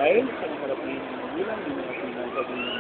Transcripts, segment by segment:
Dahil sa naharap na yung bilang, yung mga pinagagawin ng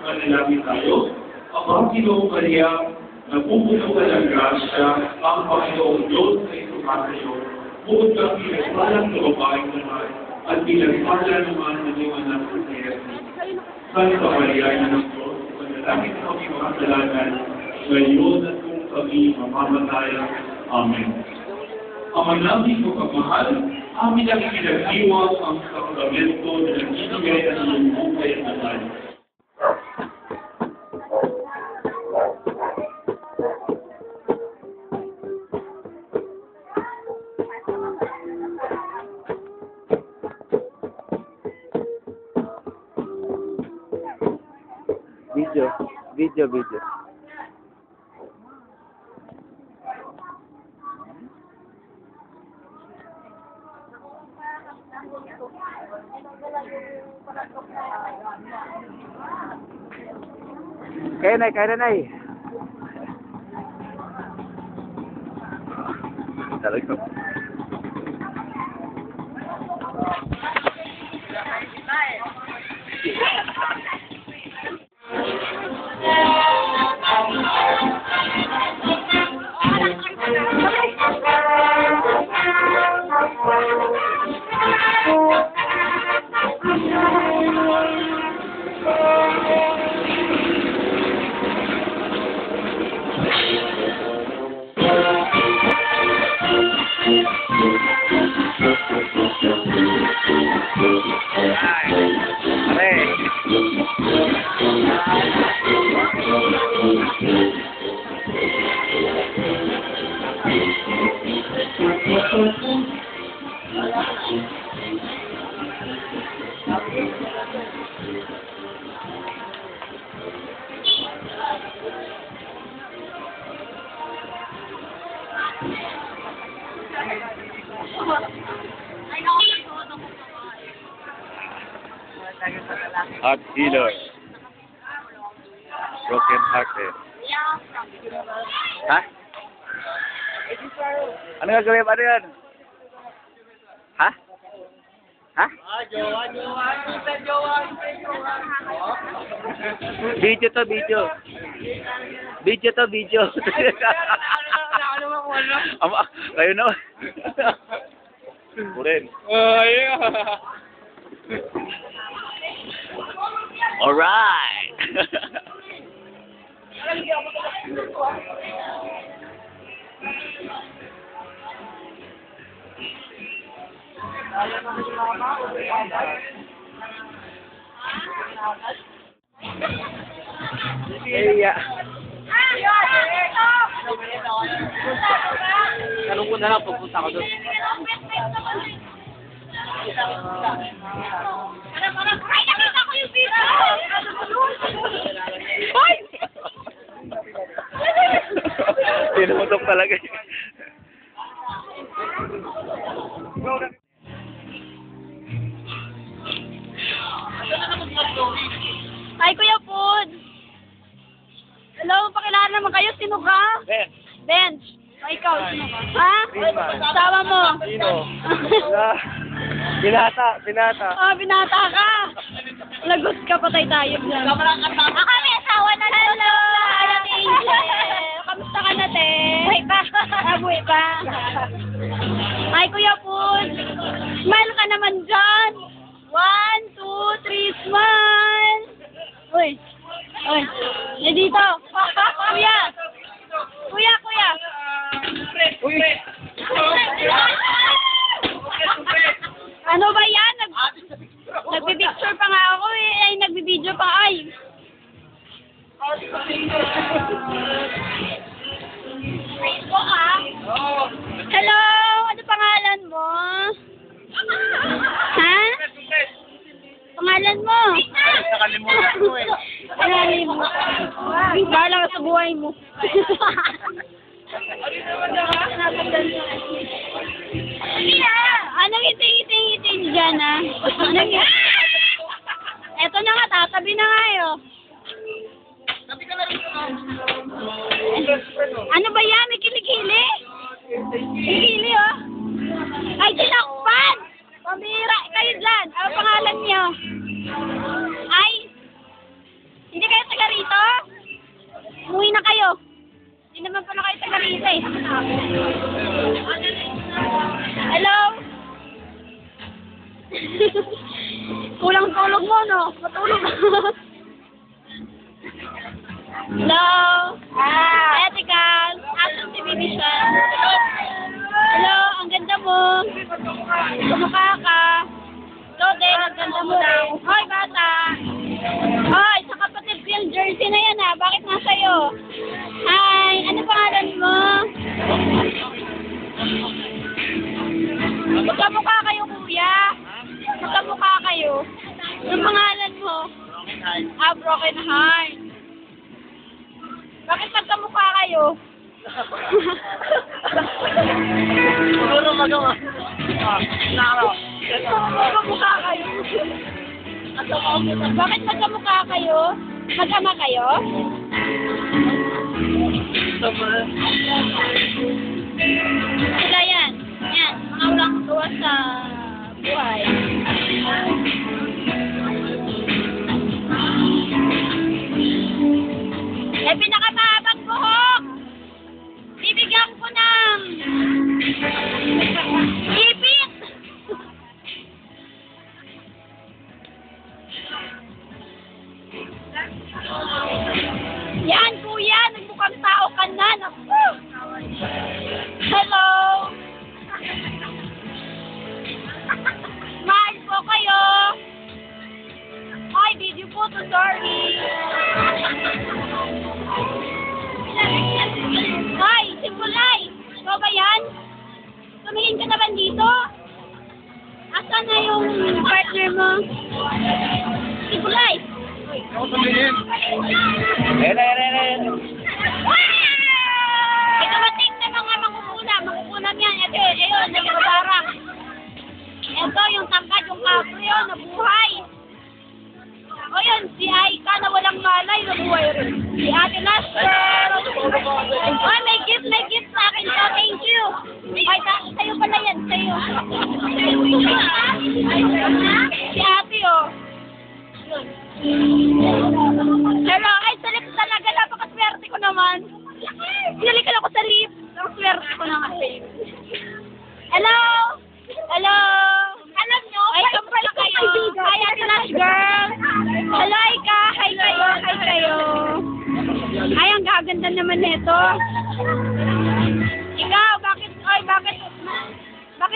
manalangin tayo. Ang Panginoong Maria, napupuno ka ng grasya, ang Panginoong Diyos ay sumatayo. Bukod kang pinagpalang sa babaeng naman, at pinagpala naman ng iyong anak sa Jesus. Santa Maria, Ina ng Diyos, manalangin sa kami mga kasalanan, ngayon at kung kami mamamatayan. Amen. Ama namin o pagmahal, amin ang pinagdiwang ang sakramento na nagbibigay ng iyong buhay at naman. Video. Kaya na. Talaga. Heart healer. Broken hearted. Ha? Ano gagawin pa rin? Ha? Ha? Video to. Kayo na. Kurin. Alright. Yeah. Tanong ko na lang pagpunta ko doon. Ay, nakita ko yung video! Ay! Tinutok talaga. Hi, Kuya Pod! Hello, pakilala naman kayo. Sino ka? Bench. O, ikaw, sino ka? Ha? Sama mo? Sino? Binata. Oh, binata ka. Lagot ka, patay tayo dyan. Ako may asawa na. Hello! Kamusta ka na, te? Buhay pa. Buhay pa. Hi, Kuya Pod. Smile ka naman dyan. 1, 2, 3, smile. Uy. Dito. Kuya. Uy! Ano ba yan? Nagpipicture pa nga ako eh. Ay, nagbibideo pa. Ay. Facebook ah? Hello? Ano pangalan mo? Ha? Pangalan mo? Nakalimutan ko eh. Nakalimutan. Bahala ka sa buhay mo. Ay, Anong iting dyan, ah? Anong Eto na nga, tatabi na nga yun. Ano ba yan? May kilikili? Kilikili, oh. Ay, tinakpan! Pambira kayo dyan. Ano pangalan niyo? Ay, hindi kayo taga rito? Umuwi na kayo. Hindi naman pala kayo taga rito eh. Hello? Kulang tulog mo, no? Matulog. Hello? Ethical? Asan si Bibi siya? Hello? Ang ganda mo. Kumukha ka. Hello, din. Ang ganda mo daw. Hoy, bata. Hoy, sa kapatid ko yung jersey na yan, ha? Bakit nasa iyo? Hi, ano pangalan mo? Magkamukha kayo, kuya. Magkamukha kayo. Anong pangalan mo? Broken Heart. Bakit magkamukha kayo? Siguro magawa. Magkamukha kayo. Bakit magkamukha kayo? Mag-ama kayo? Sila yan. Yan. Mga walang tuwa sa buhay. Eh, pinakamahabang buhok. Bibigyan ko ng ipit. Yan, kuya. Nagmukhang tao ka na. Naku. Hello. Mahal po kayo. Ay, video po to. Sorry. Hoy, si Kulay! Ikaw ba yan? Tumingin ka naman dito? Asan na yung partner mo? Si Kulay! Ako tumingin. Ayan. May dumating na mga makukulam yan. Ito, ayun, nagkabarang. Ito, yung tangkad, yung kapo yun, nabuhay. O yun, si Aika na walang malay, nabuhay rin. Si Ate Lasker. Ay, may gift sa akin. So, thank you. Ay, sa'yo pala yan, sa'yo. Si Ate, oh. Pero, ay, salip talaga. Napakaswerte ko naman. Sinalikan ako sa lip. Ang swerte ko na kasi. Hello? Hello? Alam nyo, ay, pala kayo. Hi, Ate Lash Girl. Hello, Aika. Hi kayo. Ay, ang gaganda naman nito. Ikaw, bakit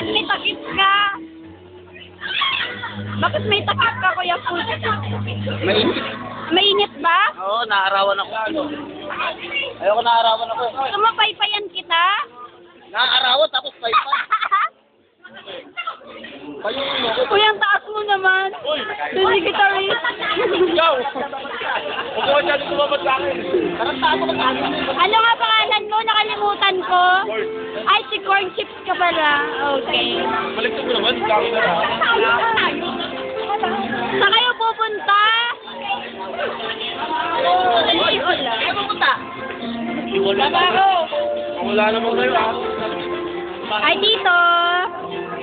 may takip ka? Bakit may takip ka, Kuya Pul? Mainit ba? Oo, naarawan ako. Ayoko naarawan ako. Sumapaypayan kita? Naarawan tapos paypay. Uy, ang taas mo naman. Hindi kita rin. Ikaw! Huwag ko dyan sumabot sa akin. Tarantado ka sa akin. Ano nga pangalan mo? Nakalimutan ko. Ay, si Corn Chips ka pala. Okay. Balik mo naman, dami na lang. Saan kayo pupunta? Ay, pupunta. Wala na ako. Wala naman kayo ah. Ay, dito.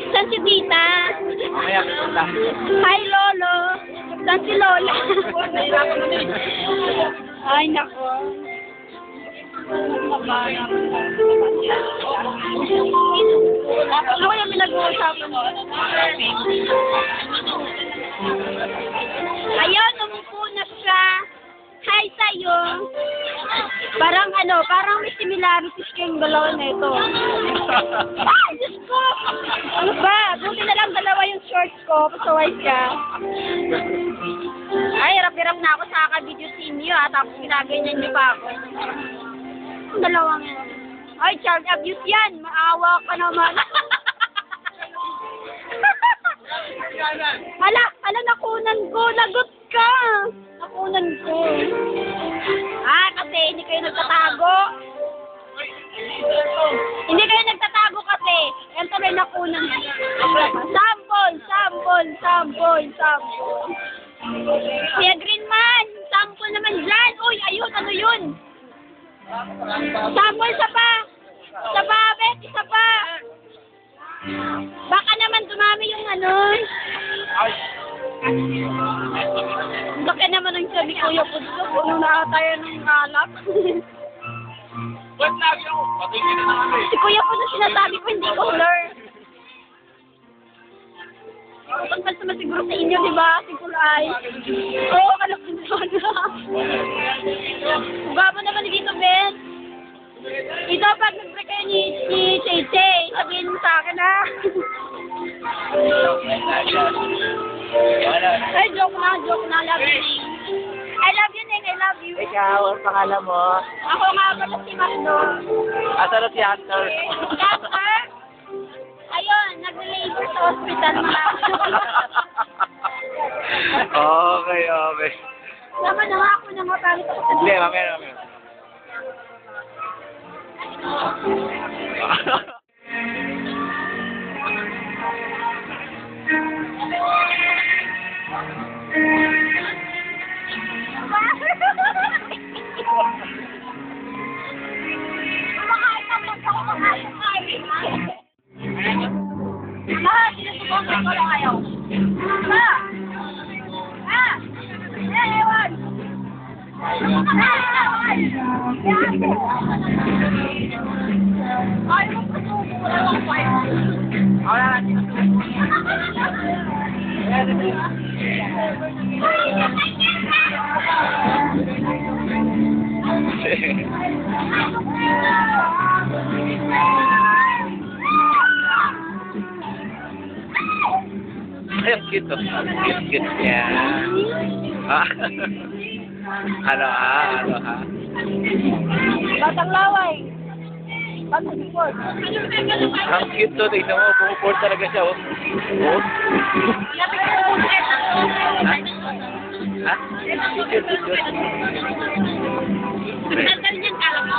Saan si Tita? Mamaya pupunta. Hi, Lolo. Saan si Lola? Ay, nako. Ano kaya pinag-uusapan mo? Ayun, umupo na siya. Hi sa'yo. Parang may similarities kayong dalawa na ito. Ay, Diyos ko! Ano ba? Buti na lang dalawa yung shorts ko. Pasaway ka. Ay, hirap-hirap na ako sa ka-video sa inyo tapos ginaganyan niyo pa ako. Ang dalawang yan. Ay, child abuse yan. Maawa ka naman. Hala, nakunan ko. Lagot ka. Nakunan ko. Kasi hindi kayo nagtatago. Hindi kayo nagtatago kasi. Yan tuloy nakunan. sample. Kuya Greenman, sample naman dyan. Uy, ayun, ano yun? Sample, isa pa. Isa pa, Bet, isa pa. Baka naman dumami yung ano. Baka naman ang sabi Kuya Puso, puno na tayo ng alak. Ba't lagi ako? Patingin na naman eh. Si Kuya Puso sinasabi ko hindi color. Tungkol sa masiguro sa inyo, di ba? Si Kulay. Oo, alam ko na. Gabo naman dito, Ben. Ito, pag nag-break kayo ni Chay, sabihin mo sa akin, ha? Ay, joke na. Love you, Ning. I love you, Ning. I love you. Ikaw, ang pangalan mo? Ako nga pala si Mando. Asa na si Hunter? Doctor? Ayun, nag-labor sa hospital mga. Okay. Sama na nga ako na matalit ako sa Hindi, mamaya. Ma, sinusubukan ko lang ayaw. Ma! Ewan! Ayaw mo susubo lang ako kayo. Ay, ang cute oh. Cute niya. Ano ha? Batang laway. Batang sport. Ang cute to. Tignan mo, pumuport talaga siya oh. Oh? Ha? Cute. Nandun yan, kala mo.